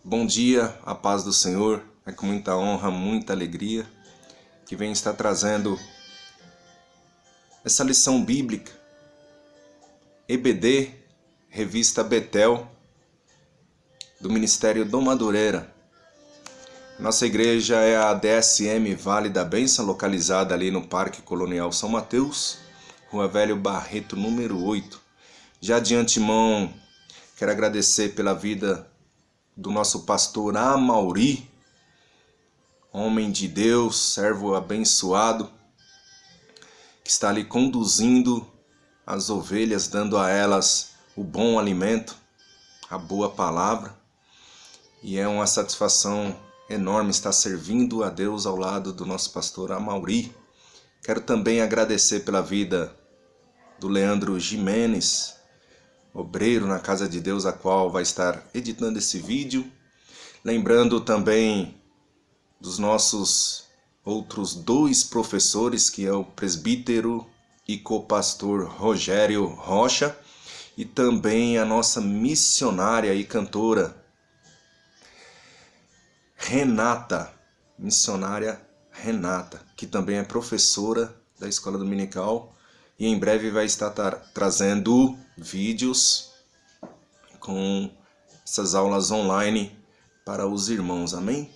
Bom dia, a paz do Senhor. É com muita honra, muita alegria que venho estar trazendo essa lição bíblica. EBD, Revista Betel, do Ministério Dom Madureira. Nossa igreja é a DSM Vale da Bênção, localizada ali no Parque Colonial São Mateus, Rua Velho Barreto, número 8. Já de antemão, quero agradecer pela vida do nosso pastor Amauri, homem de Deus, servo abençoado, que está ali conduzindo as ovelhas, dando a elas o bom alimento, a boa palavra. E é uma satisfação enorme estar servindo a Deus ao lado do nosso pastor Amauri. Quero também agradecer pela vida do Leandro Jimenez, obreiro na Casa de Deus, a qual vai estar editando esse vídeo. Lembrando também dos nossos outros dois professores, que é o presbítero e copastor Rogério Rocha, e também a nossa missionária e cantora Renata, missionária Renata, que também é professora da Escola Dominical e em breve vai estar trazendo vídeos com essas aulas online para os irmãos, amém?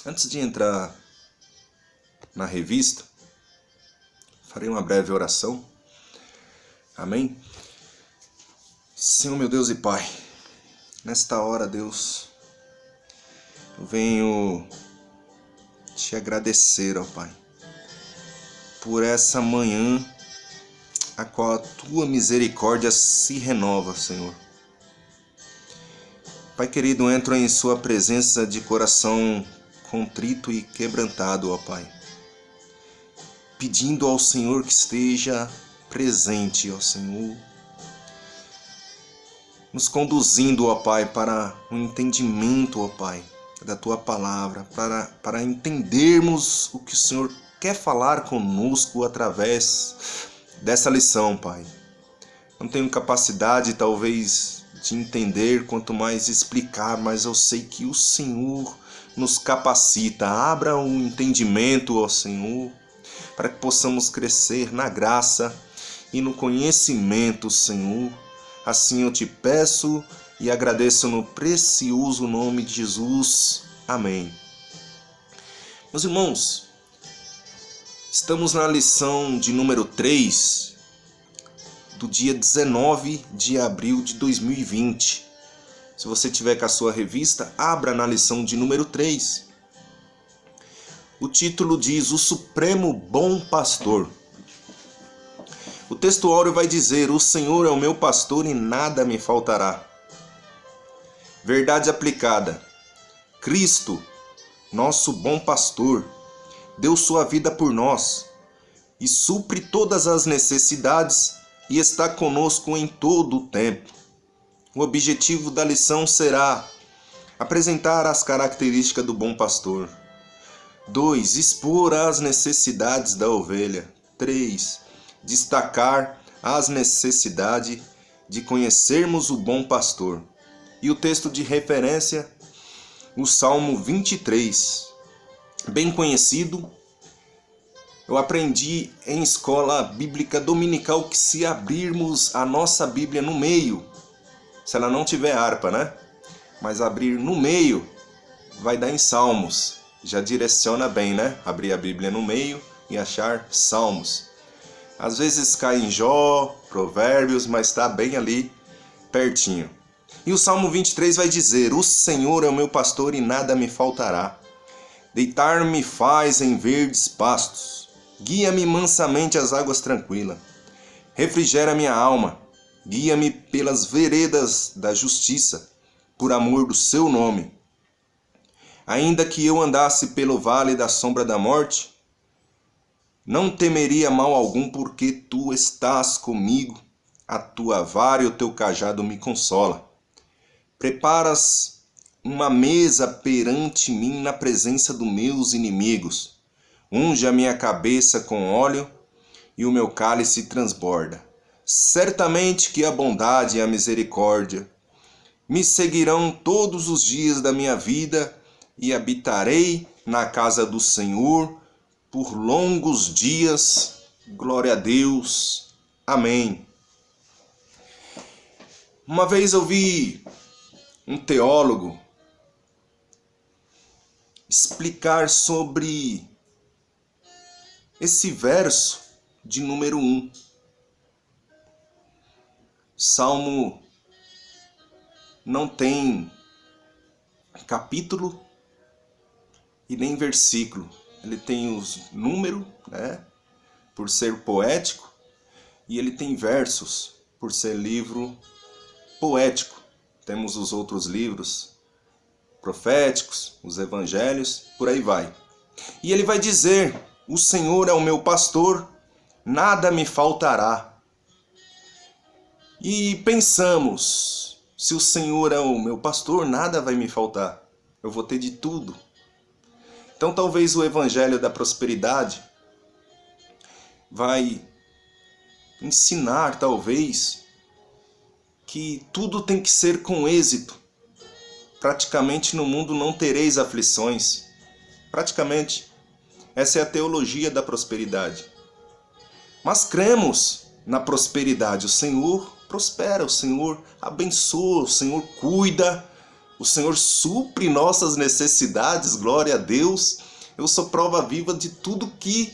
Antes de entrar na revista, farei uma breve oração, amém? Senhor meu Deus e Pai, nesta hora, Deus, eu venho te agradecer, ó Pai, por essa manhã a qual a tua misericórdia se renova, Senhor. Pai querido, entro em sua presença de coração contrito e quebrantado, ó Pai, pedindo ao Senhor que esteja presente, ó Senhor, nos conduzindo, ó Pai, para o entendimento, ó Pai, da tua palavra, para entendermos o que o Senhor quer falar conosco através dessa lição, Pai. Não tenho capacidade, talvez, de entender, quanto mais explicar, mas eu sei que o Senhor nos capacita. Abra o entendimento, ó Senhor, para que possamos crescer na graça e no conhecimento, Senhor. Assim eu te peço e agradeço no precioso nome de Jesus. Amém. Meus irmãos, estamos na lição de número 3, do dia 19 de abril de 2020. Se você tiver com a sua revista, abra na lição de número 3. O título diz: O Supremo Bom Pastor. O texto áureo vai dizer: O Senhor é o meu pastor e nada me faltará. Verdade aplicada. Cristo, nosso bom pastor, deu sua vida por nós e supre todas as necessidades e está conosco em todo o tempo. O objetivo da lição será apresentar as características do bom pastor. 2. Expor as necessidades da ovelha. 3. Destacar as necessidades de conhecermos o bom pastor. E o texto de referência, o Salmo 23. Bem conhecido. Eu aprendi em escola bíblica dominical que se abrirmos a nossa Bíblia no meio, se ela não tiver harpa, né? Mas abrir no meio vai dar em Salmos. Já direciona bem, né? Abrir a Bíblia no meio e achar Salmos. Às vezes cai em Jó, Provérbios, mas está bem ali pertinho. E o Salmo 23 vai dizer: O Senhor é o meu pastor e nada me faltará. Deitar-me faz em verdes pastos. Guia-me mansamente às águas tranquilas. Refrigera minha alma. Guia-me pelas veredas da justiça, por amor do seu nome. Ainda que eu andasse pelo vale da sombra da morte, não temeria mal algum, porque tu estás comigo. A tua vara e o teu cajado me consola. Preparas uma mesa perante mim na presença dos meus inimigos. Unge a minha cabeça com óleo e o meu cálice transborda. Certamente que a bondade e a misericórdia me seguirão todos os dias da minha vida e habitarei na casa do Senhor por longos dias. Glória a Deus. Amém. Uma vez eu vi um teólogo explicar sobre esse verso de número 1. Salmo não tem capítulo e nem versículo. Ele tem os números, né, por ser poético, e ele tem versos por ser livro poético. Temos os outros livros proféticos, os evangelhos, por aí vai. E ele vai dizer: o Senhor é o meu pastor, nada me faltará. E pensamos, se o Senhor é o meu pastor, nada vai me faltar. Eu vou ter de tudo. Então talvez o evangelho da prosperidade vai ensinar, talvez, que tudo tem que ser com êxito. Praticamente no mundo não tereis aflições. Praticamente. Essa é a teologia da prosperidade. Mas cremos na prosperidade. O Senhor prospera, o Senhor abençoa, o Senhor cuida, o Senhor supre nossas necessidades. Glória a Deus. Eu sou prova viva de tudo que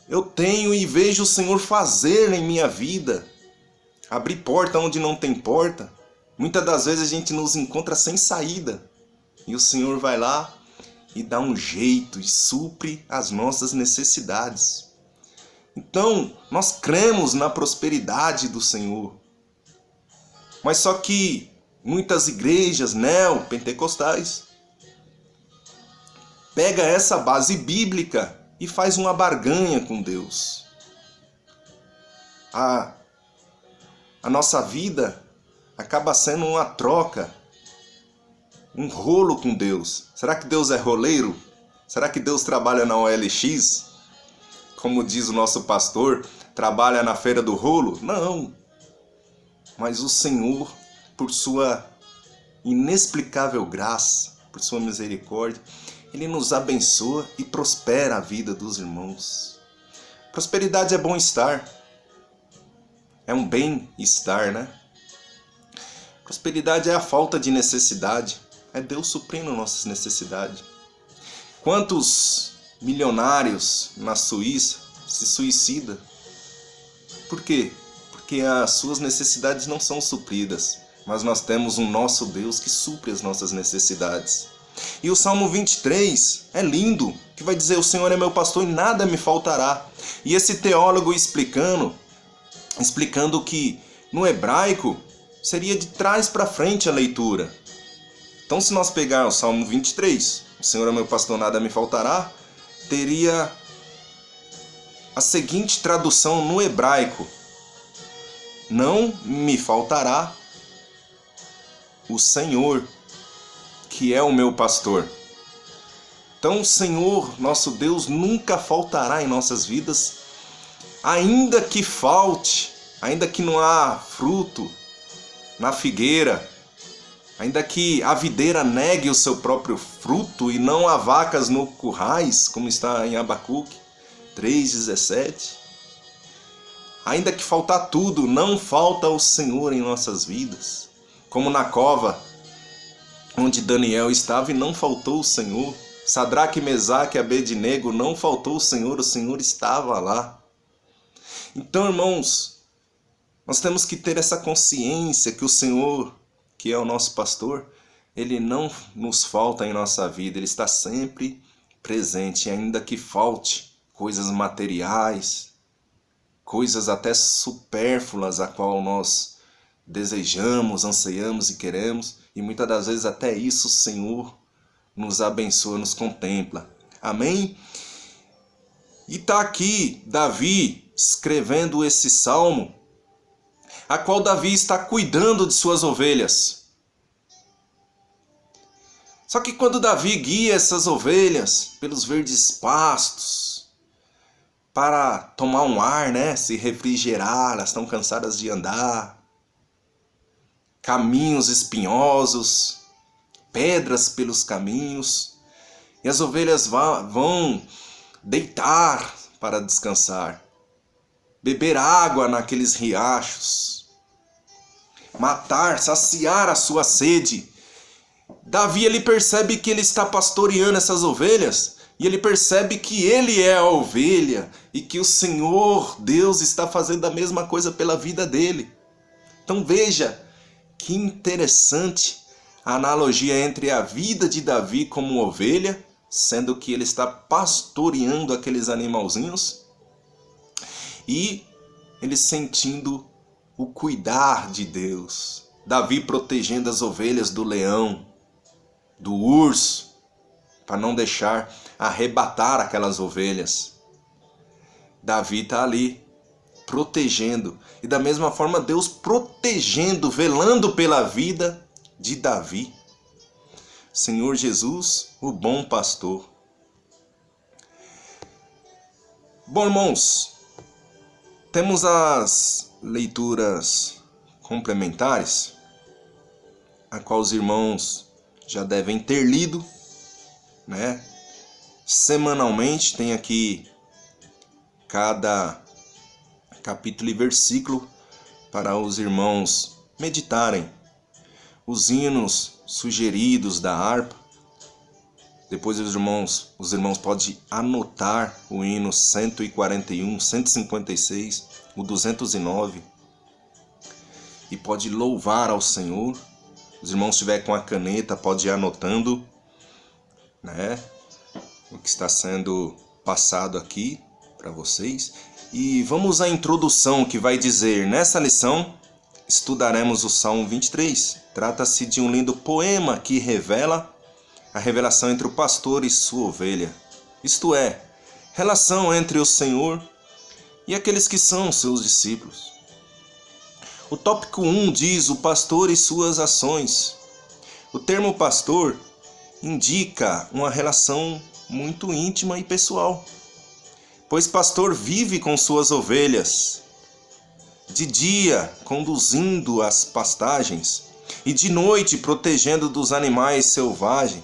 eu tenho e vejo o Senhor fazer em minha vida. Abrir porta onde não tem porta. Muitas das vezes a gente nos encontra sem saída. E o Senhor vai lá e dá um jeito e supre as nossas necessidades. Então, nós cremos na prosperidade do Senhor. Mas só que muitas igrejas neopentecostais pega essa base bíblica e faz uma barganha com Deus. A nossa vida acaba sendo uma troca, um rolo com Deus. Será que Deus é roleiro? Será que Deus trabalha na OLX? Como diz o nosso pastor, trabalha na feira do rolo? Não. Mas o Senhor, por sua inexplicável graça, por sua misericórdia, Ele nos abençoa e prospera a vida dos irmãos. Prosperidade é bom estar. É um bem-estar, né? Prosperidade é a falta de necessidade. É Deus suprindo nossas necessidades. Quantos milionários na Suíça se suicidam? Por quê? Porque as suas necessidades não são supridas. Mas nós temos um nosso Deus que supre as nossas necessidades. E o Salmo 23 é lindo, que vai dizer: o Senhor é meu pastor e nada me faltará. E esse teólogo explicando que no hebraico seria de trás para frente a leitura. Então, se nós pegar o Salmo 23, o Senhor é meu pastor, nada me faltará, teria a seguinte tradução no hebraico: não me faltará o Senhor, que é o meu pastor. Então, o Senhor, nosso Deus, nunca faltará em nossas vidas, ainda que falte, ainda que não há fruto na figueira, ainda que a videira negue o seu próprio fruto e não há vacas no currais, como está em Abacuque 3,17. Ainda que faltar tudo, não falta o Senhor em nossas vidas. Como na cova onde Daniel estava e não faltou o Senhor. Sadraque, Mesaque e Abednego, não faltou o Senhor estava lá. Então, irmãos, nós temos que ter essa consciência que o Senhor, que é o nosso pastor, Ele não nos falta em nossa vida, Ele está sempre presente, ainda que falte coisas materiais, coisas até supérfluas a qual nós desejamos, anseiamos e queremos, e muitas das vezes até isso o Senhor nos abençoa, nos contempla. Amém? E está aqui Davi escrevendo esse salmo, a qual Davi está cuidando de suas ovelhas. Só que quando Davi guia essas ovelhas pelos verdes pastos, para tomar um ar, né, se refrigerar, elas estão cansadas de andar, caminhos espinhosos, pedras pelos caminhos, e as ovelhas vão deitar para descansar, beber água naqueles riachos, saciar a sua sede. Davi, ele percebe que ele está pastoreando essas ovelhas, e ele percebe que ele é a ovelha, e que o Senhor, Deus, está fazendo a mesma coisa pela vida dele. Então veja, que interessante a analogia entre a vida de Davi como ovelha, sendo que ele está pastoreando aqueles animalzinhos, e ele sentindo o cuidar de Deus. Davi protegendo as ovelhas do leão, do urso, para não deixar arrebatar aquelas ovelhas. Davi está ali, protegendo. E da mesma forma Deus protegendo, velando pela vida de Davi. Senhor Jesus, o bom pastor. Bom, irmãos, temos as leituras complementares, a qual os irmãos já devem ter lido, né? Semanalmente tem aqui cada capítulo e versículo para os irmãos meditarem. Os hinos sugeridos da harpa. Depois os irmãos podem anotar o hino 141, 156, o 209. E pode louvar ao Senhor. Os irmãos estiverem com a caneta, pode ir anotando, né, o que está sendo passado aqui para vocês. E vamos à introdução, que vai dizer: nessa lição estudaremos o Salmo 23. Trata-se de um lindo poema que revela a revelação entre o pastor e sua ovelha, isto é, relação entre o Senhor e aqueles que são seus discípulos. O tópico 1 diz: o pastor e suas ações. O termo pastor indica uma relação muito íntima e pessoal, pois pastor vive com suas ovelhas, de dia conduzindo as pastagens e de noite protegendo dos animais selvagens.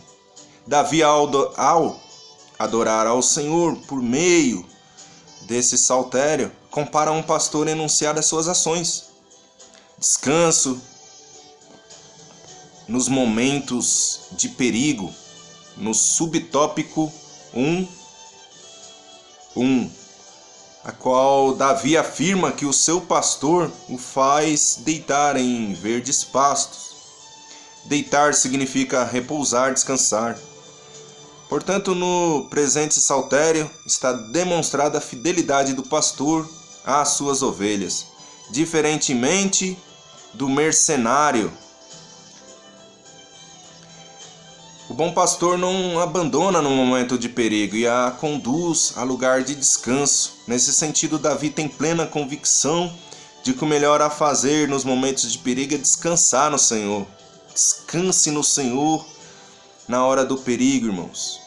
Davi, ao adorar ao Senhor por meio desse saltério, compara um pastor enunciar as suas ações. Descanso nos momentos de perigo, no subtópico 1, a qual Davi afirma que o seu pastor o faz deitar em verdes pastos. Deitar significa repousar, descansar. Portanto, no presente saltério está demonstrada a fidelidade do pastor às suas ovelhas, diferentemente do mercenário. O bom pastor não abandona no momento de perigo e a conduz a lugar de descanso. Nesse sentido, Davi tem plena convicção de que o melhor a fazer nos momentos de perigo é descansar no Senhor. Descanse no Senhor na hora do perigo, irmãos.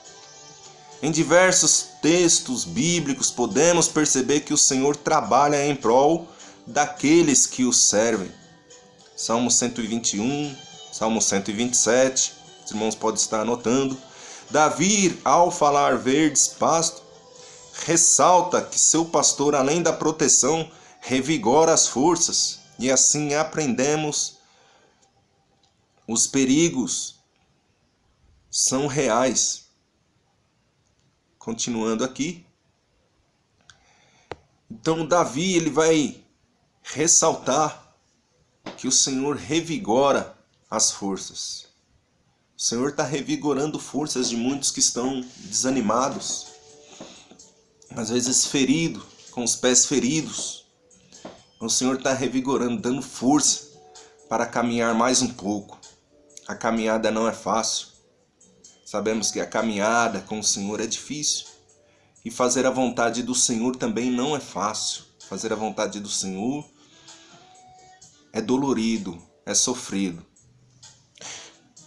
Em diversos textos bíblicos podemos perceber que o Senhor trabalha em prol daqueles que o servem. Salmo 121, Salmo 127, os irmãos podem estar anotando. Davi, ao falar verdes pastos, ressalta que seu pastor, além da proteção, revigora as forças, e assim aprendemos os perigos são reais. Continuando aqui. Então Davi, ele vai ressaltar que o Senhor revigora as forças. O Senhor está revigorando forças de muitos que estão desanimados, às vezes feridos, com os pés feridos. O Senhor está revigorando, dando força para caminhar mais um pouco. A caminhada não é fácil. Sabemos que a caminhada com o Senhor é difícil. E fazer a vontade do Senhor também não é fácil. Fazer a vontade do Senhor é dolorido, é sofrido.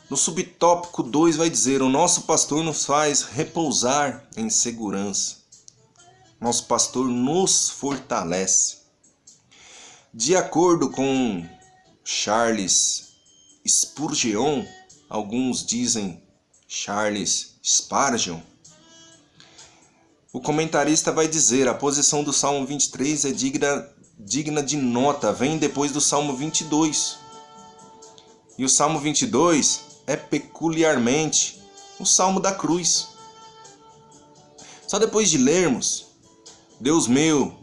No subtópico 2 vai dizer: o nosso pastor nos faz repousar em segurança. Nosso pastor nos fortalece. De acordo com Charles Spurgeon, alguns dizem Charles Spurgeon, o comentarista vai dizer: a posição do Salmo 23 é digna de nota, vem depois do Salmo 22. E o Salmo 22 é peculiarmente o Salmo da cruz. Só depois de lermos: Deus meu,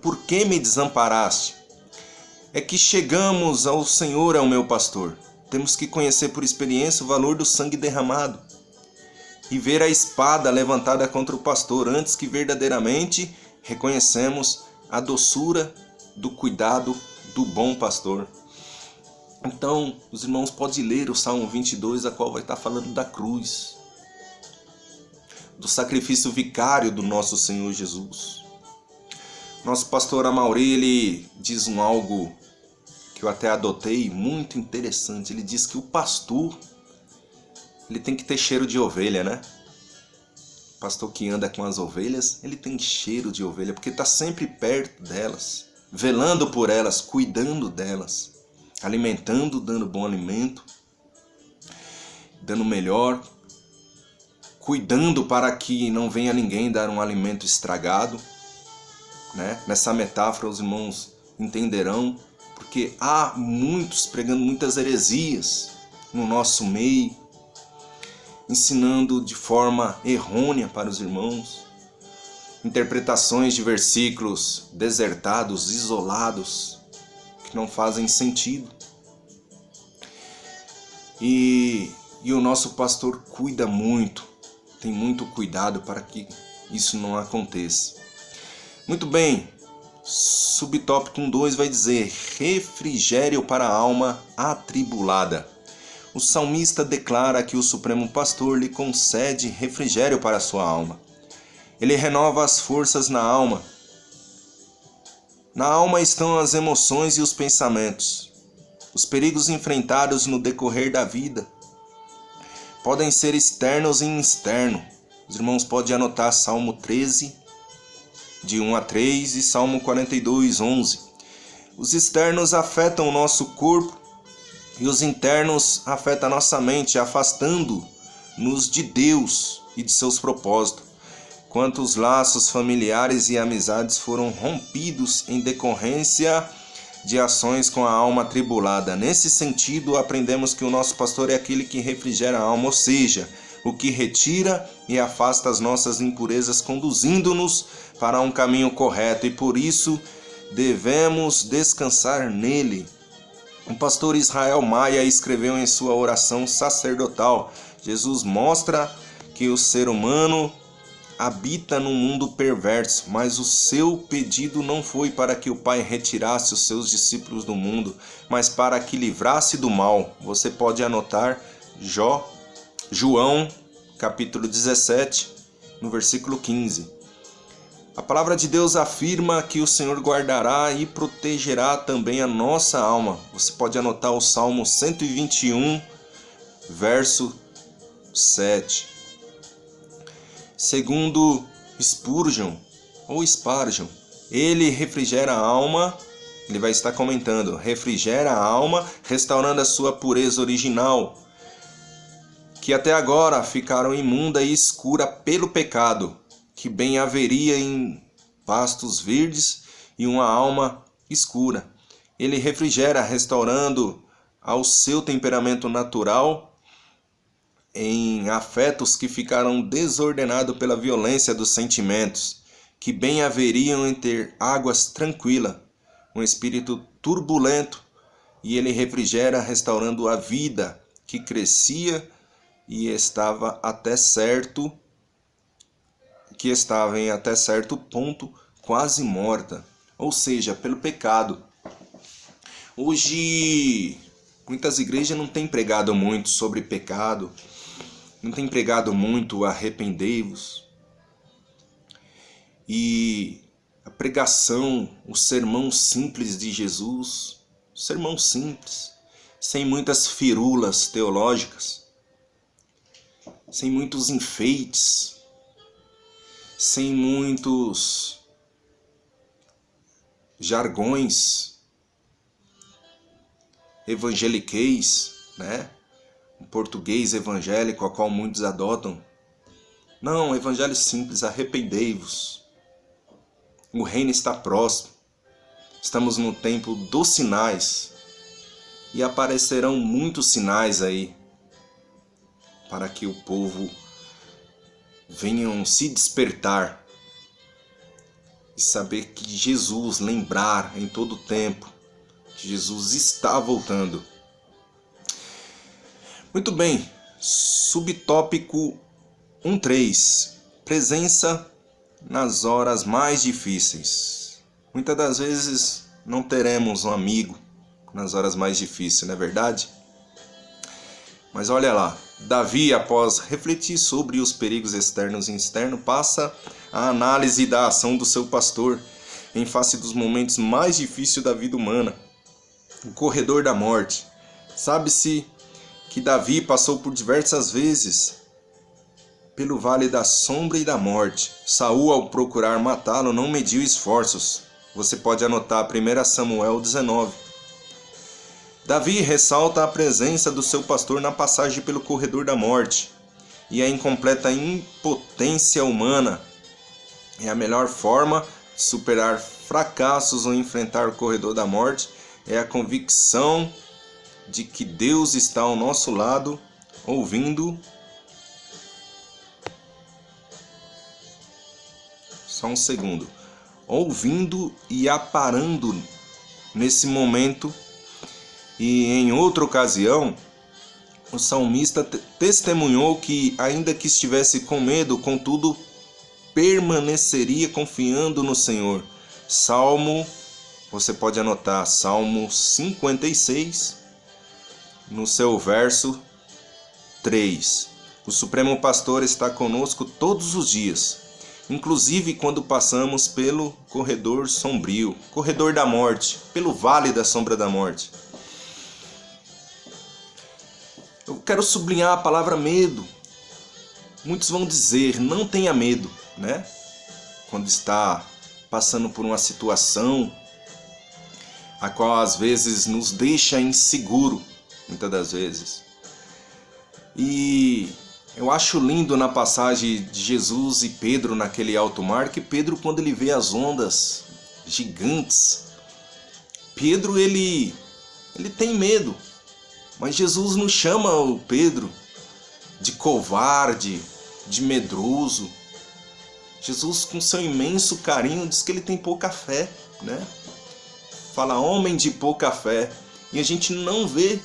por que me desamparaste? É que chegamos ao Senhor, é o meu pastor. Temos que conhecer por experiência o valor do sangue derramado e ver a espada levantada contra o pastor, antes que verdadeiramente reconhecemos a doçura do cuidado do bom pastor. Então, os irmãos podem ler o Salmo 22, a qual vai estar falando da cruz, do sacrifício vicário do nosso Senhor Jesus. Nosso pastor Amauri, ele diz algo que eu até adotei, muito interessante. Ele diz que o pastor, ele tem que ter cheiro de ovelha, né? O pastor que anda com as ovelhas, ele tem cheiro de ovelha, porque está sempre perto delas, velando por elas, cuidando delas, alimentando, dando bom alimento, dando melhor, cuidando para que não venha ninguém dar um alimento estragado, né? Nessa metáfora os irmãos entenderão, porque há muitos pregando muitas heresias no nosso meio, ensinando de forma errônea para os irmãos, interpretações de versículos desertados, isolados, que não fazem sentido. E o nosso pastor cuida muito, tem muito cuidado para que isso não aconteça. Muito bem, subtópico 2 vai dizer: refrigério para a alma atribulada. O salmista declara que o Supremo Pastor lhe concede refrigério para a sua alma. Ele renova as forças na alma. Na alma estão as emoções e os pensamentos. Os perigos enfrentados no decorrer da vida podem ser externos e externos. Os irmãos podem anotar Salmo 13, de 1 a 3 e Salmo 42, 11. Os externos afetam o nosso corpo e os internos afetam a nossa mente, afastando-nos de Deus e de seus propósitos. Quantos laços familiares e amizades foram rompidos em decorrência de ações com a alma atribulada. Nesse sentido, aprendemos que o nosso pastor é aquele que refrigera a alma, ou seja, o que retira e afasta as nossas impurezas, conduzindo-nos para um caminho correto, e por isso devemos descansar nele. O pastor Israel Maia escreveu em sua oração sacerdotal: Jesus mostra que o ser humano habita num mundo perverso, mas o seu pedido não foi para que o Pai retirasse os seus discípulos do mundo, mas para que livrasse do mal. Você pode anotar João, capítulo 17, no versículo 15. A palavra de Deus afirma que o Senhor guardará e protegerá também a nossa alma. Você pode anotar o Salmo 121, verso 7. Segundo Spurgeon, ele refrigera a alma, ele vai estar comentando, refrigera a alma, restaurando a sua pureza original, que até agora ficaram imunda e escura pelo pecado, que bem haveria em pastos verdes e uma alma escura. Ele refrigera, restaurando ao seu temperamento natural em afetos que ficaram desordenados pela violência dos sentimentos, que bem haveriam em ter águas tranquilas, um espírito turbulento, e ele refrigera, restaurando a vida que crescia e estava em até certo ponto quase morta, ou seja, pelo pecado. Hoje, muitas igrejas não têm pregado muito sobre pecado, não têm pregado muito arrependei-vos. E a pregação, o sermão simples de Jesus, sermão simples, sem muitas firulas teológicas, sem muitos enfeites, sem muitos jargões evangeliqueis, né? Um português evangélico, a qual muitos adotam. Não, evangelho simples, arrependei-vos. O reino está próximo. Estamos no tempo dos sinais. E aparecerão muitos sinais aí, para que o povo venham se despertar e saber que Jesus, lembrar em todo o tempo que Jesus está voltando. Muito bem, subtópico 1.3, presença nas horas mais difíceis. Muitas das vezes não teremos um amigo nas horas mais difíceis, não é verdade? Mas olha lá, Davi, após refletir sobre os perigos externos e externos, passa a análise da ação do seu pastor em face dos momentos mais difíceis da vida humana, o corredor da morte. Sabe-se que Davi passou por diversas vezes pelo vale da sombra e da morte. Saul, ao procurar matá-lo, não mediu esforços. Você pode anotar 1 Samuel 19. Davi ressalta a presença do seu pastor na passagem pelo corredor da morte e a incompleta impotência humana. É a melhor forma de superar fracassos ou enfrentar o corredor da morte é a convicção de que Deus está ao nosso lado, ouvindo. Só um segundo. Ouvindo e aparando nesse momento. E em outra ocasião, o salmista testemunhou que, ainda que estivesse com medo, contudo, permaneceria confiando no Senhor. Salmo, você pode anotar, Salmo 56, no seu verso 3. O Supremo Pastor está conosco todos os dias, inclusive quando passamos pelo corredor sombrio, corredor da morte, pelo vale da sombra da morte. Eu quero sublinhar a palavra medo. Muitos vão dizer, não tenha medo, né? Quando está passando por uma situação a qual às vezes nos deixa inseguro, muitas das vezes. E eu acho lindo na passagem de Jesus e Pedro naquele alto mar, que Pedro, quando ele vê as ondas gigantes, Pedro ele tem medo. Mas Jesus não chama o Pedro de covarde, de medroso. Jesus, com seu imenso carinho, diz que ele tem pouca fé, né? Fala, homem de pouca fé. E a gente não vê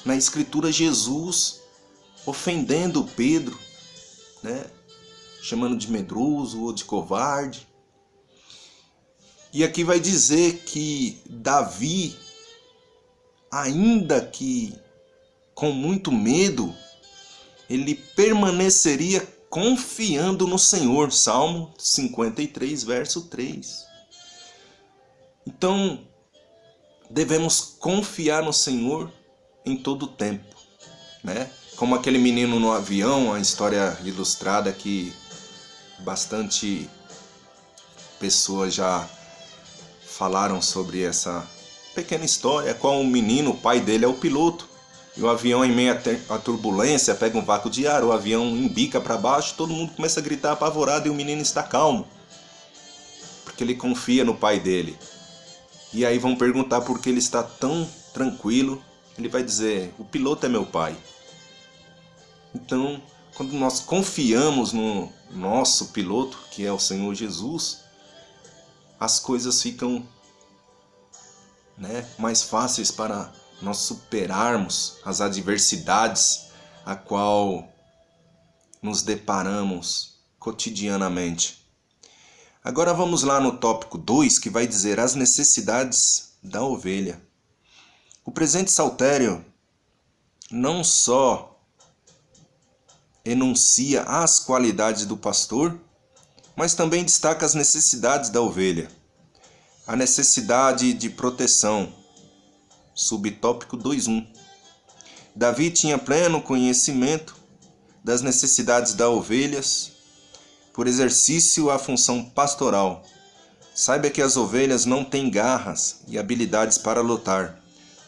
na Escritura Jesus ofendendo Pedro, né? Chamando de medroso ou de covarde. E aqui vai dizer que Davi, ainda que com muito medo, ele permaneceria confiando no Senhor. Salmo 53, verso 3. Então, devemos confiar no Senhor em todo o tempo, né? Como aquele menino no avião, a história ilustrada que bastante pessoas já falaram sobre essa pequena história, qual o menino, o pai dele é o piloto, e o avião, em meio à turbulência, pega um vácuo de ar, o avião embica para baixo, todo mundo começa a gritar apavorado e o menino está calmo, porque ele confia no pai dele. E aí vão perguntar por que ele está tão tranquilo, ele vai dizer, o piloto é meu pai. Então, quando nós confiamos no nosso piloto, que é o Senhor Jesus, as coisas ficam, né, mais fáceis para nós superarmos as adversidades a qual nos deparamos cotidianamente. Agora vamos lá no tópico 2, que vai dizer as necessidades da ovelha. O presente saltério não só enuncia as qualidades do pastor, mas também destaca as necessidades da ovelha. A necessidade de proteção. Subtópico 2.1. Davi tinha pleno conhecimento das necessidades das ovelhas por exercício à função pastoral. Saiba que as ovelhas não têm garras e habilidades para lutar.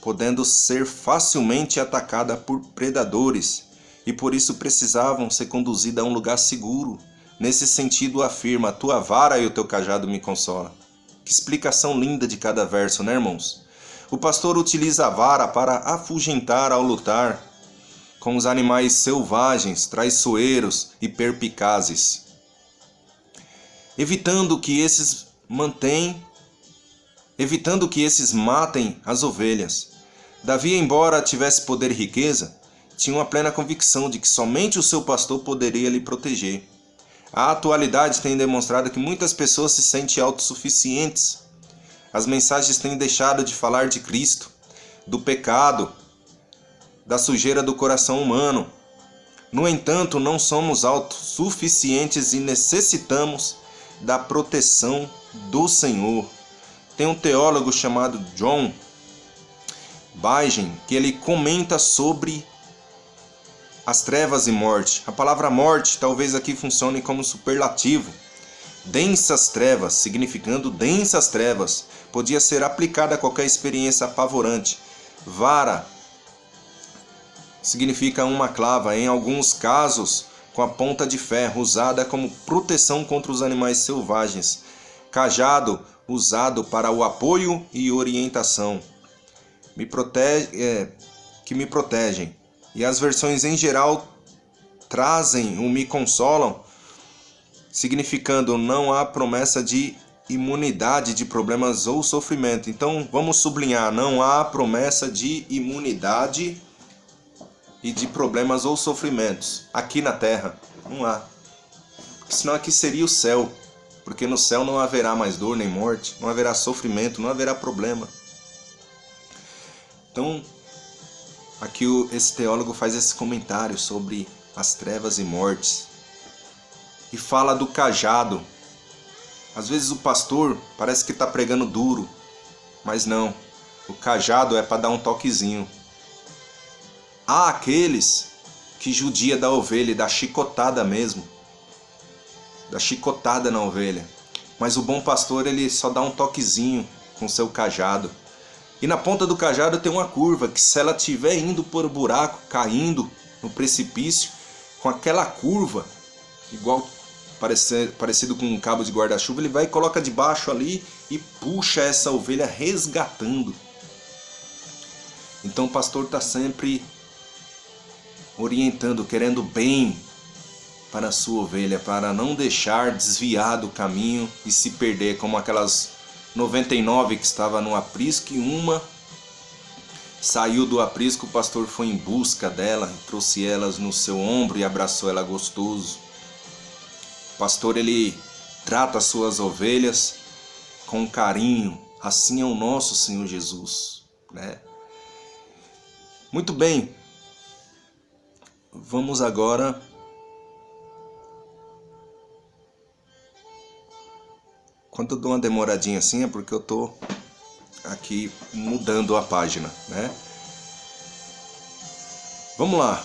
podendo ser facilmente atacada por predadores, e por isso precisavam ser conduzidas a um lugar seguro. Nesse sentido, afirma: a tua vara e o teu cajado me consolam. Que explicação linda de cada verso, né, irmãos? O pastor utiliza a vara para afugentar ao lutar com os animais selvagens, traiçoeiros e perspicazes, evitando que esses matem as ovelhas. Davi, embora tivesse poder e riqueza, tinha uma plena convicção de que somente o seu pastor poderia lhe proteger. A atualidade tem demonstrado que muitas pessoas se sentem autossuficientes. As mensagens têm deixado de falar de Cristo, do pecado, da sujeira do coração humano. No entanto, não somos autossuficientes e necessitamos da proteção do Senhor. Tem um teólogo chamado John Bagen que ele comenta sobre as trevas e morte. A palavra morte talvez aqui funcione como superlativo. Densas trevas, significando densas trevas, podia ser aplicada a qualquer experiência apavorante. Vara significa uma clava, em alguns casos com a ponta de ferro, usada como proteção contra os animais selvagens. Cajado, usado para o apoio e orientação, que me protegem. E as versões em geral trazem o me consolam, significando não há promessa de imunidade de problemas ou sofrimento. Então vamos sublinhar: não há promessa de imunidade e de problemas ou sofrimentos aqui na terra. Não há. Porque senão aqui seria o céu. Porque no céu não haverá mais dor nem morte, não haverá sofrimento, não haverá problema. Então, aqui esse teólogo faz esse comentário sobre as trevas e mortes. E fala do cajado. Às vezes o pastor parece que está pregando duro, mas não. O cajado é para dar um toquezinho. Há aqueles que judia da ovelha e da chicotada mesmo. Da chicotada na ovelha. Mas o bom pastor, ele só dá um toquezinho com seu cajado. E na ponta do cajado tem uma curva que, se ela estiver indo por buraco, caindo no precipício, com aquela curva, igual parecido com um cabo de guarda-chuva, ele vai e coloca debaixo ali e puxa essa ovelha resgatando. Então o pastor está sempre orientando, querendo bem para a sua ovelha, para não deixar desviar do caminho e se perder, como aquelas 99 que estava no aprisco, e uma saiu do aprisco. O pastor foi em busca dela, trouxe elas no seu ombro e abraçou ela gostoso. O pastor, ele trata as suas ovelhas com carinho, assim é o nosso Senhor Jesus, né? Muito bem, vamos agora quando eu dou uma demoradinha assim é porque eu tô aqui mudando a página, né? Vamos lá.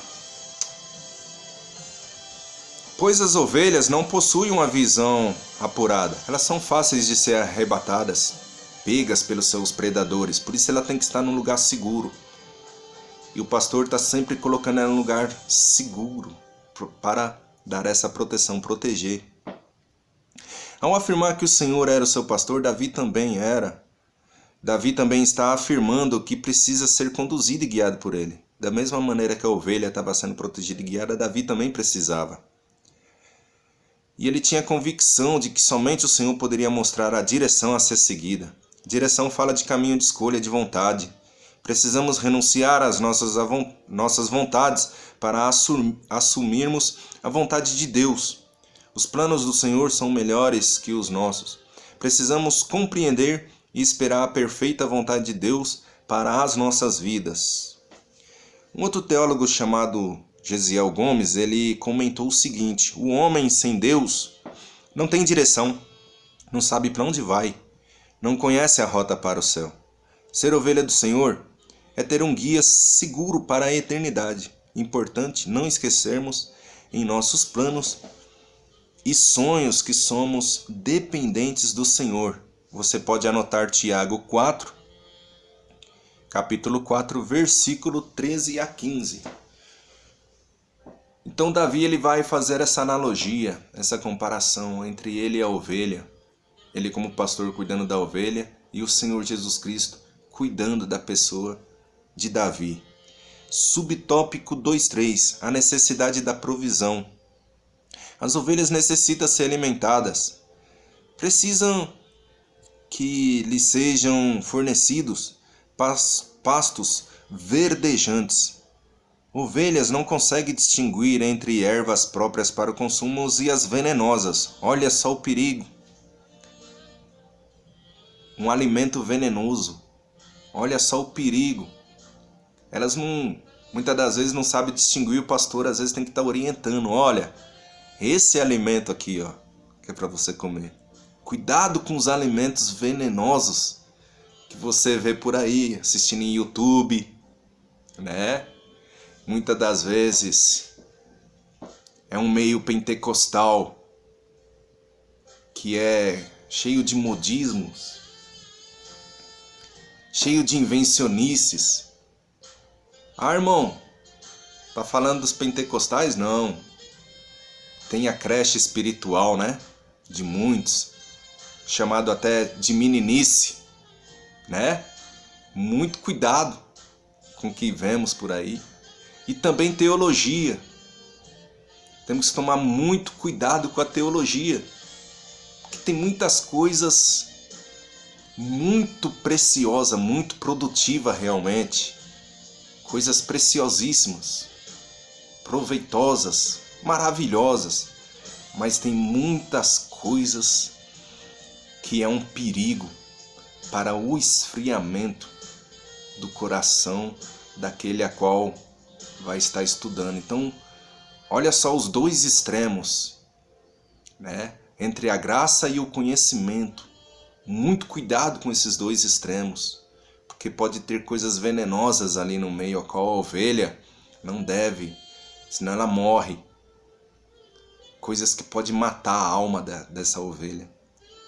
Pois as ovelhas não possuem uma visão apurada. Elas são fáceis de ser arrebatadas, pegas pelos seus predadores. Por isso ela tem que estar num lugar seguro. E o pastor está sempre colocando ela num lugar seguro para dar essa proteção, proteger. Ao afirmar que o Senhor era o seu pastor, Davi também era. Davi também está afirmando que precisa ser conduzido e guiado por ele. Da mesma maneira que a ovelha estava sendo protegida e guiada, Davi também precisava. E ele tinha convicção de que somente o Senhor poderia mostrar a direção a ser seguida. Direção fala de caminho de escolha, de vontade. Precisamos renunciar às nossas vontades para assumirmos a vontade de Deus. Os planos do Senhor são melhores que os nossos. Precisamos compreender e esperar a perfeita vontade de Deus para as nossas vidas. Um outro teólogo chamado Gesiel Gomes, ele comentou o seguinte: o homem sem Deus não tem direção, não sabe para onde vai, não conhece a rota para o céu. Ser ovelha do Senhor é ter um guia seguro para a eternidade. Importante não esquecermos em nossos planos e sonhos que somos dependentes do Senhor. Você pode anotar Tiago 4, capítulo 4, versículo 13 a 15. Então Davi ele vai fazer essa analogia, essa comparação entre ele e a ovelha. Ele como pastor cuidando da ovelha e o Senhor Jesus Cristo cuidando da pessoa de Davi. Subtópico 2.3. A necessidade da provisão. As ovelhas necessitam ser alimentadas. Precisam que lhes sejam fornecidos pastos verdejantes. Ovelhas não conseguem distinguir entre ervas próprias para o consumo e as venenosas. Olha só o perigo. Um alimento venenoso. Olha só o perigo. Elas muitas das vezes não sabem distinguir, o pastor às vezes tem que estar orientando. Olha, esse alimento aqui, ó, que é para você comer. Cuidado com os alimentos venenosos que você vê por aí, assistindo em YouTube, né? Muitas das vezes é um meio pentecostal que é cheio de modismos, cheio de invencionices. Ah, irmão, tá falando dos pentecostais? Não. Tem a creche espiritual, né? De muitos, chamado até de meninice, né? Muito cuidado com o que vemos por aí. E também teologia. Temos que tomar muito cuidado com a teologia, porque tem muitas coisas muito preciosas, muito produtivas realmente. Coisas preciosíssimas, proveitosas, maravilhosas. Mas tem muitas coisas que é um perigo para o esfriamento do coração daquele a qual vai estar estudando. Então, olha só os dois extremos, né? Entre a graça e o conhecimento. Muito cuidado com esses dois extremos, porque pode ter coisas venenosas ali no meio, a qual a ovelha não deve, senão ela morre. Coisas que podem matar a alma dessa ovelha.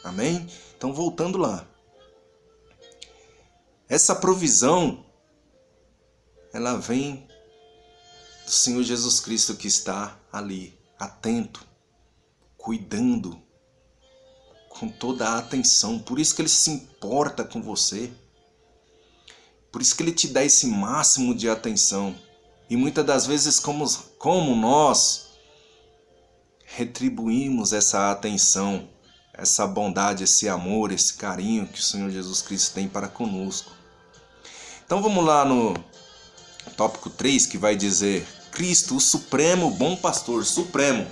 Amém? Então, voltando lá. Essa provisão, ela vem do Senhor Jesus Cristo que está ali, atento, cuidando, com toda a atenção. Por isso que Ele se importa com você. Por isso que Ele te dá esse máximo de atenção. E muitas das vezes, como nós retribuímos essa atenção, essa bondade, esse amor, esse carinho que o Senhor Jesus Cristo tem para conosco. Então vamos lá no tópico 3, que vai dizer: Cristo, o supremo bom pastor, supremo.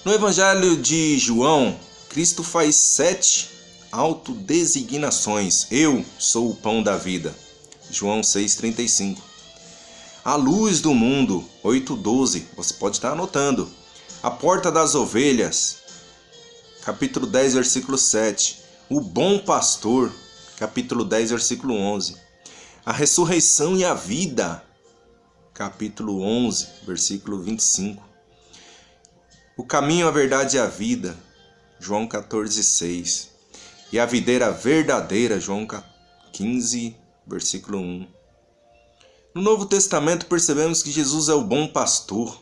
No Evangelho de João, Cristo faz 7 autodesignações. Eu sou o pão da vida. João 6,35. A luz do mundo, 8,12. Você pode estar anotando. A porta das ovelhas, capítulo 10, versículo 7. O bom pastor, capítulo 10, versículo 11. A ressurreição e a vida, capítulo 11, versículo 25. O caminho, a verdade e a vida, João 14, 6. E a videira verdadeira, João 15, versículo 1. No Novo Testamento percebemos que Jesus é o bom pastor.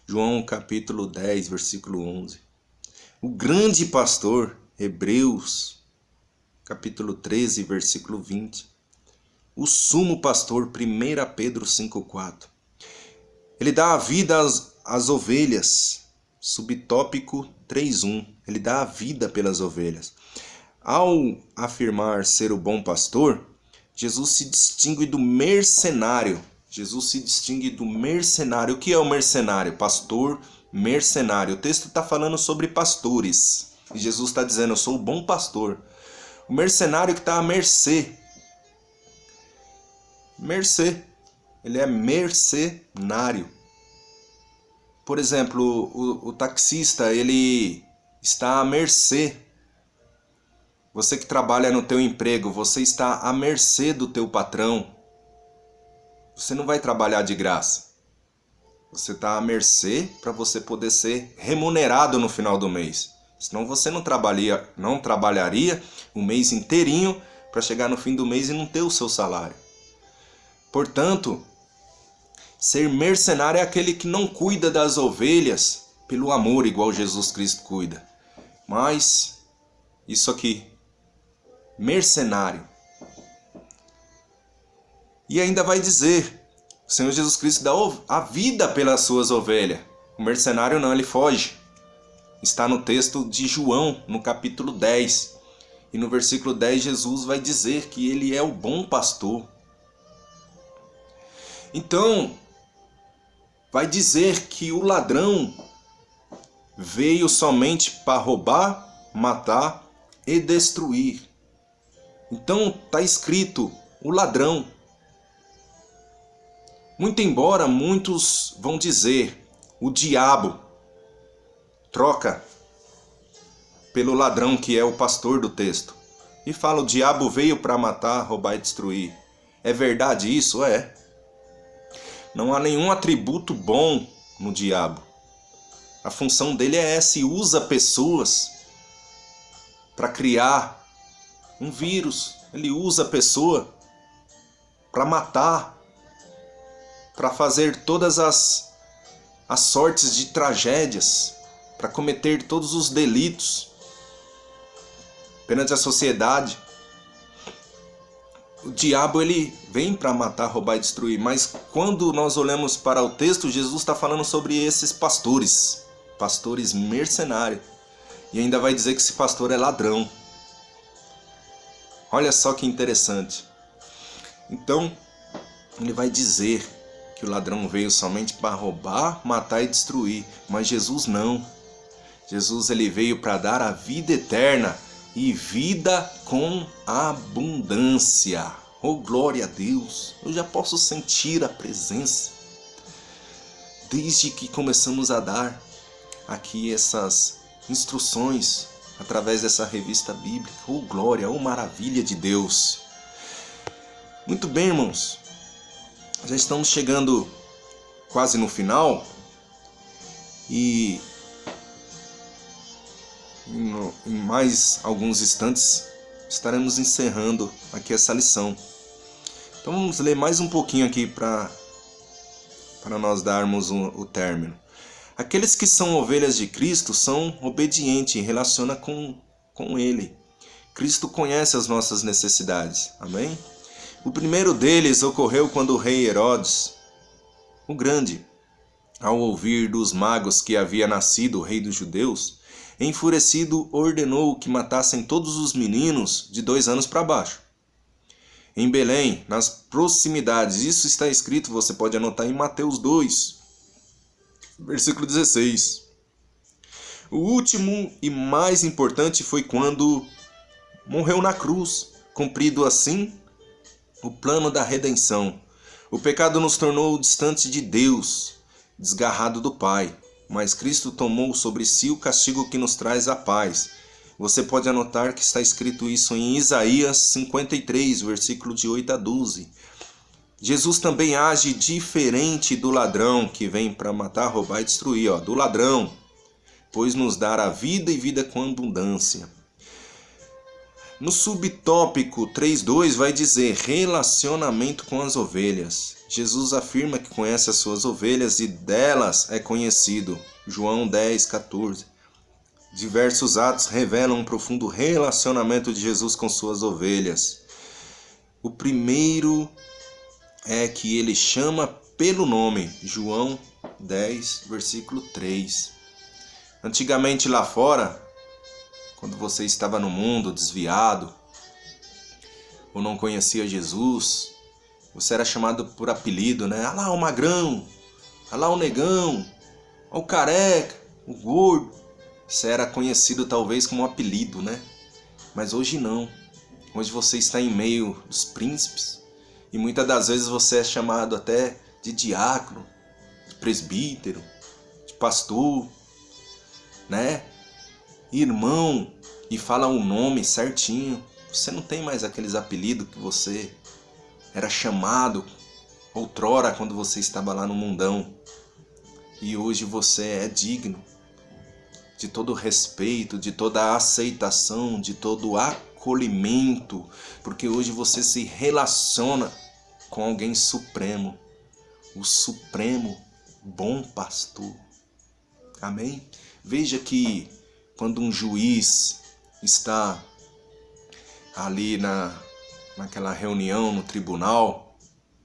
João capítulo 10, versículo 11. O grande pastor, Hebreus capítulo 13, versículo 20. O sumo pastor, 1 Pedro 5,4. Ele dá a vida às ovelhas, subtópico 3.1. Ele dá a vida pelas ovelhas. Ao afirmar ser o bom pastor, Jesus se distingue do mercenário. Jesus se distingue do mercenário. O que é o mercenário? Pastor mercenário. O texto está falando sobre pastores. E Jesus está dizendo: eu sou o bom pastor. O mercenário que está à mercê. Mercê. Ele é mercenário. Por exemplo, o taxista, ele está à mercê. Você que trabalha no teu emprego, você está à mercê do teu patrão. Você não vai trabalhar de graça. Você está à mercê para você poder ser remunerado no final do mês. Senão você não trabalharia o mês inteirinho para chegar no fim do mês e não ter o seu salário. Portanto, ser mercenário é aquele que não cuida das ovelhas pelo amor, igual Jesus Cristo cuida. Mas, isso aqui, mercenário. E ainda vai dizer, o Senhor Jesus Cristo dá a vida pelas suas ovelhas. O mercenário não, ele foge. Está no texto de João, no capítulo 10. E no versículo 10, Jesus vai dizer que ele é o bom pastor. Então, vai dizer que o ladrão veio somente para roubar, matar e destruir. Então, está escrito, o ladrão. Muito embora muitos vão dizer, o diabo troca pelo ladrão que é o pastor do texto. E fala, o diabo veio para matar, roubar e destruir. É verdade isso? É. Não há nenhum atributo bom no diabo. A função dele é essa, e usa pessoas para criar um vírus. Ele usa a pessoa para matar, para fazer todas as sortes de tragédias, para cometer todos os delitos perante a sociedade. O diabo ele vem para matar, roubar e destruir, mas quando nós olhamos para o texto, Jesus está falando sobre esses pastores mercenários, e ainda vai dizer que esse pastor é ladrão. Olha só que interessante. Então, ele vai dizer que o ladrão veio somente para roubar, matar e destruir, mas Jesus não. Jesus ele veio para dar a vida eterna e vida com abundância. Oh, glória a Deus! Eu já posso sentir a presença. Desde que começamos a dar aqui essas instruções através dessa revista bíblica. Oh, glória! Oh, maravilha de Deus! Muito bem, irmãos. Já estamos chegando quase no final. E em mais alguns instantes estaremos encerrando aqui essa lição. Então vamos ler mais um pouquinho aqui para nós darmos o término. Aqueles que são ovelhas de Cristo são obedientes e relacionam com Ele. Cristo conhece as nossas necessidades. Amém? O primeiro deles ocorreu quando o rei Herodes, o Grande, ao ouvir dos magos que havia nascido o rei dos judeus, enfurecido, ordenou que matassem todos os meninos de 2 anos para baixo. Em Belém, nas proximidades, isso está escrito, você pode anotar em Mateus 2, versículo 16. O último e mais importante foi quando morreu na cruz, cumprido assim o plano da redenção. O pecado nos tornou distante de Deus, desgarrado do Pai. Mas Cristo tomou sobre si o castigo que nos traz a paz. Você pode anotar que está escrito isso em Isaías 53, versículo de 8 a 12. Jesus também age diferente do ladrão que vem para matar, roubar e destruir. Do ladrão, pois nos dará vida e vida com abundância. No subtópico 3.2 vai dizer relacionamento com as ovelhas. Jesus afirma que conhece as suas ovelhas e delas é conhecido. João 10:14. Diversos atos revelam um profundo relacionamento de Jesus com suas ovelhas. O primeiro é que ele chama pelo nome. João 10, versículo 3. Antigamente lá fora, quando você estava no mundo desviado, ou não conhecia Jesus, você era chamado por apelido, né? Ah lá o magrão, ah lá o negão, ah o careca, o gordo. Você era conhecido talvez como um apelido, né? Mas hoje não. Hoje você está em meio dos príncipes. E muitas das vezes você é chamado até de diácono, de presbítero, de pastor, né? Irmão, e fala o nome certinho. Você não tem mais aqueles apelidos que você era chamado outrora quando você estava lá no mundão. E hoje você é digno. de todo respeito, de toda aceitação, de todo acolhimento, porque hoje você se relaciona com alguém supremo, o supremo bom pastor. Amém? Veja que quando um juiz está ali naquela reunião no tribunal,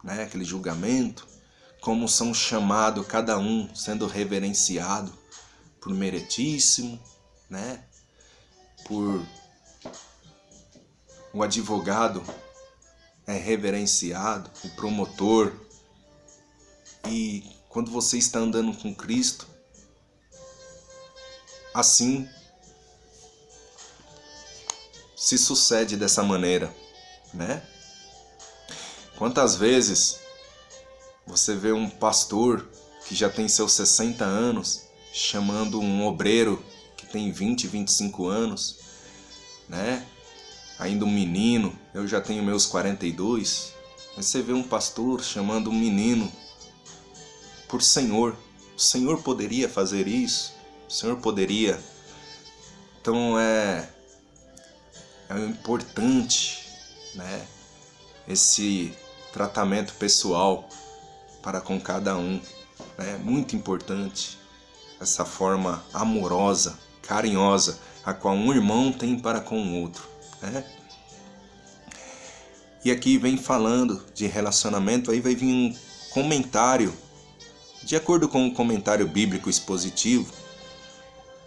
né, aquele julgamento, como são chamados cada um, sendo reverenciado por meritíssimo, né, por o advogado é reverenciado, o promotor. E quando você está andando com Cristo, assim se sucede dessa maneira, né? Quantas vezes você vê um pastor que já tem seus 60 anos chamando um obreiro que tem 20, 25 anos, né? Ainda um menino, eu já tenho meus 42, mas você vê um pastor chamando um menino por Senhor. O Senhor poderia fazer isso, o Senhor poderia. Então é importante, né, esse tratamento pessoal para com cada um, né? Muito importante essa forma amorosa, carinhosa, a qual um irmão tem para com o outro, né? E aqui vem falando de relacionamento, aí vai vir um comentário, de acordo com o comentário bíblico expositivo,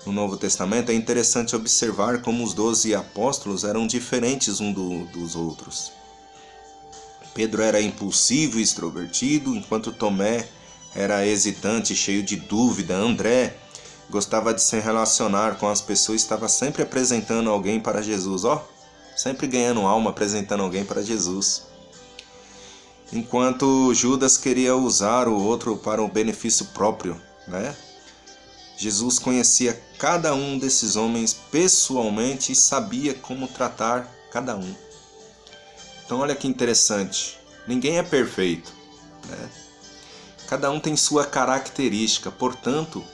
no Novo Testamento, é interessante observar como os 12 apóstolos eram diferentes um dos outros. Pedro era impulsivo e extrovertido, enquanto Tomé era hesitante, cheio de dúvida. André gostava de se relacionar com as pessoas, estava sempre apresentando alguém para Jesus, sempre ganhando alma, apresentando alguém para Jesus. Enquanto Judas queria usar o outro para o benefício próprio, né? Jesus conhecia cada um desses homens pessoalmente e sabia como tratar cada um. Então olha que interessante, ninguém é perfeito, né? Cada um tem sua característica, portanto,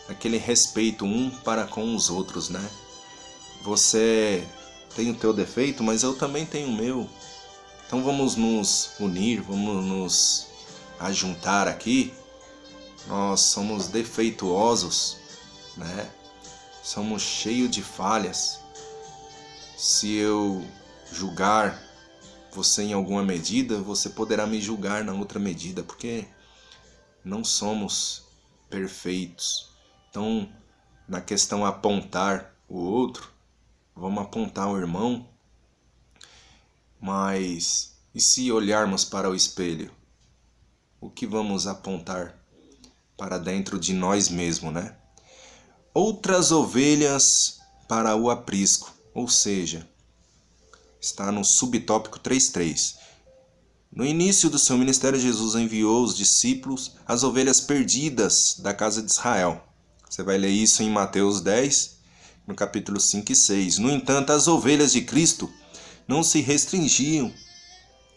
aquele respeito um para com os outros, né? Você tem o teu defeito, mas eu também tenho o meu. Então vamos nos unir, vamos nos ajuntar aqui. Nós somos defeituosos, né? Somos cheios de falhas. Se eu julgar você em alguma medida, você poderá me julgar na outra medida, porque não somos perfeitos. Então, na questão apontar o outro, vamos apontar o irmão, mas e se olharmos para o espelho? O que vamos apontar para dentro de nós mesmos, né? Outras ovelhas para o aprisco, ou seja, está no subtópico 3.3. No início do seu ministério, Jesus enviou os discípulos as ovelhas perdidas da casa de Israel. Você vai ler isso em Mateus 10, no capítulo 5 e 6. No entanto, as ovelhas de Cristo não se restringiam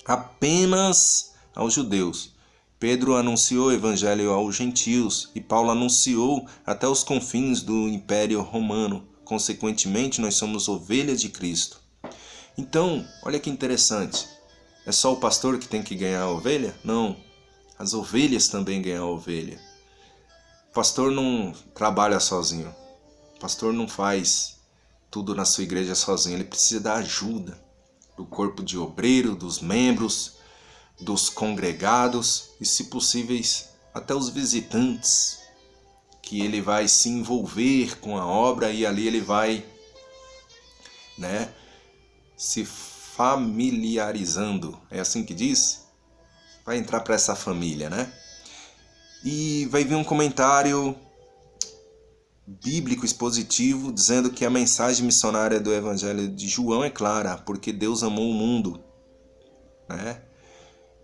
apenas aos judeus. Pedro anunciou o evangelho aos gentios e Paulo anunciou até os confins do Império Romano. Consequentemente, nós somos ovelhas de Cristo. Então, olha que interessante. É só o pastor que tem que ganhar a ovelha? Não. As ovelhas também ganham a ovelha. O pastor não trabalha sozinho. O pastor não faz tudo na sua igreja sozinho. Ele precisa da ajuda do corpo de obreiro, dos membros, dos congregados e, se possíveis, até os visitantes, que ele vai se envolver com a obra e ali ele vai, né, se familiarizando, é assim que diz? Vai entrar para essa família, né? E vai vir um comentário bíblico expositivo dizendo que a mensagem missionária do Evangelho de João é clara, porque Deus amou o mundo, né?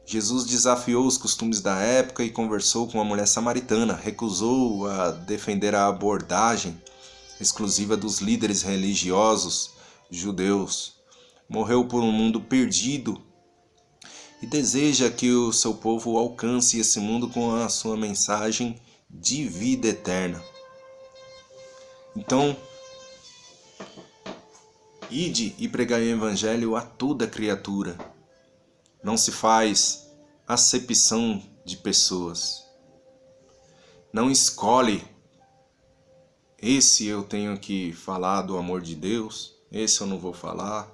Jesus desafiou os costumes da época e conversou com uma mulher samaritana, recusou a defender a abordagem exclusiva dos líderes religiosos judeus, morreu por um mundo perdido e deseja que o seu povo alcance esse mundo com a sua mensagem de vida eterna. Então, ide e pregai o evangelho a toda criatura. Não se faz acepção de pessoas. Não escolhe, esse eu tenho que falar do amor de Deus, esse eu não vou falar.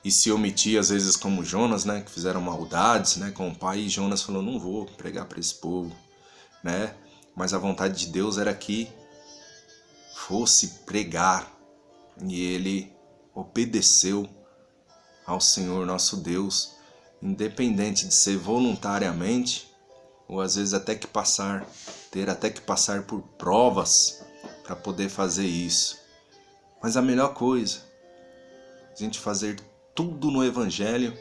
E se omitir, às vezes, como Jonas, né, que fizeram maldades, né, com o pai, e Jonas falou, não vou pregar para esse povo, né? Mas a vontade de Deus era que fosse pregar, e ele obedeceu ao Senhor nosso Deus, independente de ser voluntariamente, ou às vezes ter até que passar por provas para poder fazer isso. Mas a melhor coisa, a gente fazer tudo no Evangelho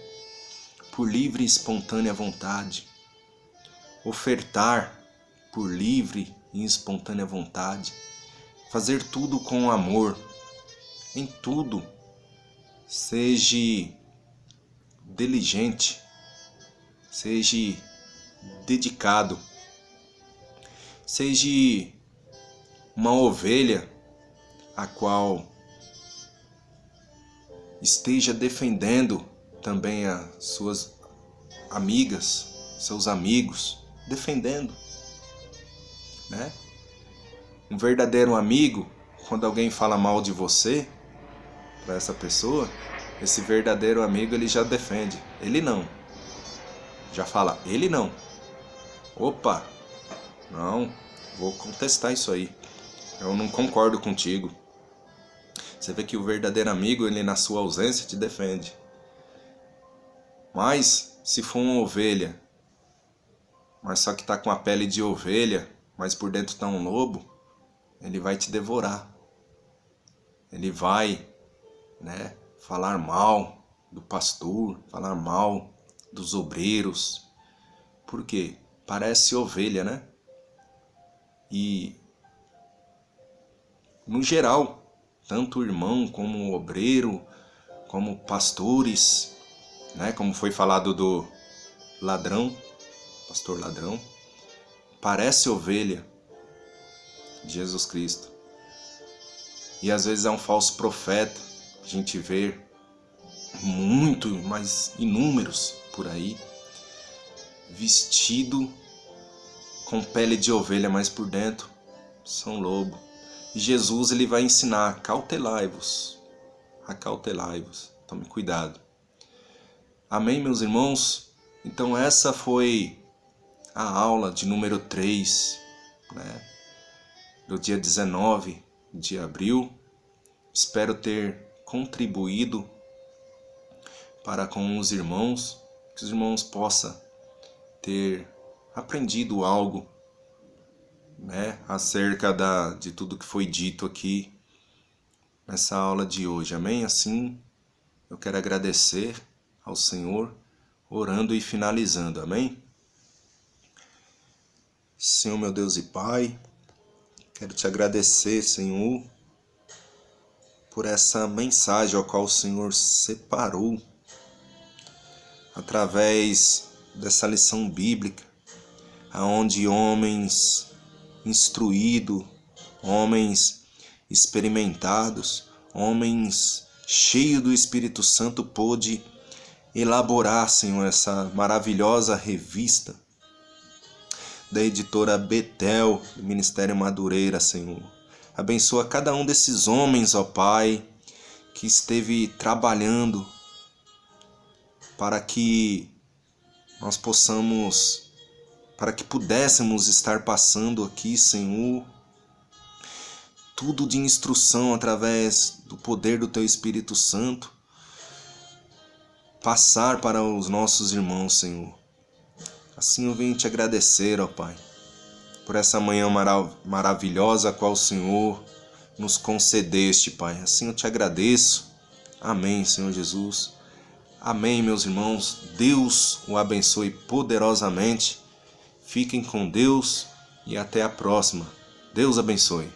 por livre e espontânea vontade. Ofertar por livre e espontânea vontade. Fazer tudo com amor. Em tudo, seja diligente, seja dedicado, seja uma ovelha a qual esteja defendendo também as suas amigas, seus amigos, defendendo, né? Um verdadeiro amigo, quando alguém fala mal de você, para essa pessoa, esse verdadeiro amigo ele já defende, ele não. Já fala, ele não. Opa, não, vou contestar isso aí. Eu não concordo contigo. Você vê que o verdadeiro amigo, ele na sua ausência te defende. Mas, se for uma ovelha, mas só que tá com a pele de ovelha, mas por dentro tá um lobo, ele vai te devorar. Ele vai, né, falar mal do pastor, falar mal dos obreiros. Por quê? Parece ovelha, né? E, no geral, tanto o irmão como o obreiro, como pastores, né? Como foi falado do ladrão, pastor ladrão, parece ovelha de Jesus Cristo. E às vezes é um falso profeta, a gente vê muito, mas inúmeros por aí, vestido com pele de ovelha, mas por dentro são lobo. E Jesus ele vai ensinar, acautelai-vos, tome cuidado. Amém, meus irmãos? Então essa foi a aula de número 3, né, do dia 19 de abril. Espero ter contribuído para com os irmãos, que os irmãos possam ter aprendido algo, né, acerca de tudo que foi dito aqui nessa aula de hoje. Amém? Assim, eu quero agradecer ao Senhor, orando e finalizando. Amém? Senhor, meu Deus e Pai, quero te agradecer, Senhor, por essa mensagem a qual o Senhor separou através dessa lição bíblica, aonde homens instruídos, homens experimentados, homens cheios do Espírito Santo pôde elaborar, Senhor, essa maravilhosa revista da editora Betel, do Ministério Madureira, Senhor. Abençoa cada um desses homens, ó Pai, que esteve trabalhando para que nós para que pudéssemos estar passando aqui, Senhor, tudo de instrução através do poder do Teu Espírito Santo, passar para os nossos irmãos, Senhor. Assim eu venho te agradecer, ó Pai, por essa manhã maravilhosa a qual o Senhor nos concedeste, Pai. Assim eu te agradeço. Amém, Senhor Jesus. Amém, meus irmãos. Deus o abençoe poderosamente. Fiquem com Deus e até a próxima. Deus abençoe.